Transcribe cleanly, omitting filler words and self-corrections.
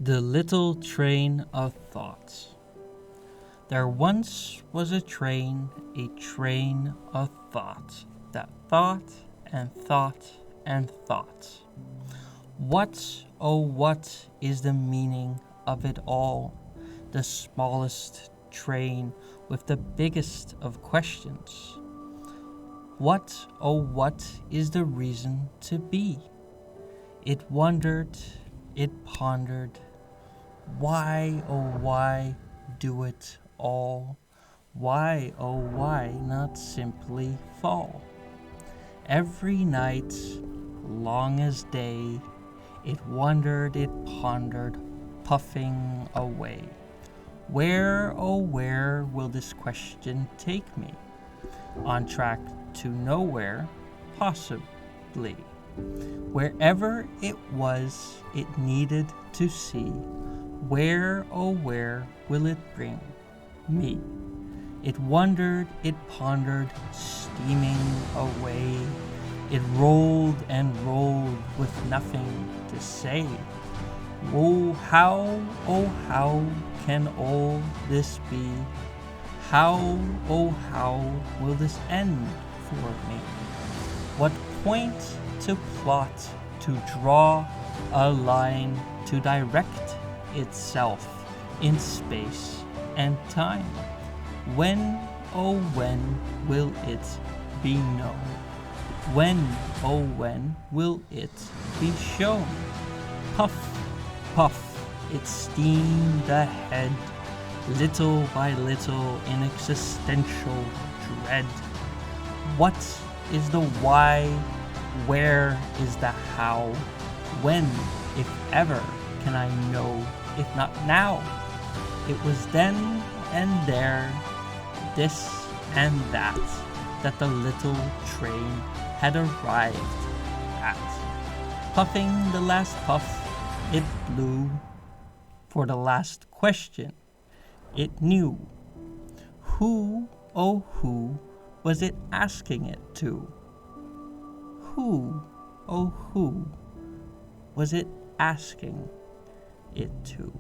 The Little Train of Thoughts. There once was a train of thought, that thought and thought and thought. What, oh what is the meaning of it all? The smallest train with the biggest of questions. What, oh what is the reason to be? It wondered, it pondered. Why, oh why do it all? Why, oh why not simply fall? Every night, long as day, it wondered, it pondered, puffing away. Where, oh where will this question take me? On track to nowhere, possibly. Wherever it was, it needed to see. Where, oh where will it bring me? It wondered, it pondered, steaming away. It rolled and rolled with nothing to say. Oh how can all this be? How, oh how will this end for me? What point to plot, to draw a line, to direct itself in space and time? When, oh when will it be known? When, oh when will it be shown? Puff, puff, it steamed ahead, little by little in existential dread. What is the why? Where is the how? When, if ever, can I know, if not now? It was then and there, this and that the little train had arrived at. Puffing the last puff, it blew for the last question it knew. Who, oh who, was it asking it to? Who, oh who, was it asking it to?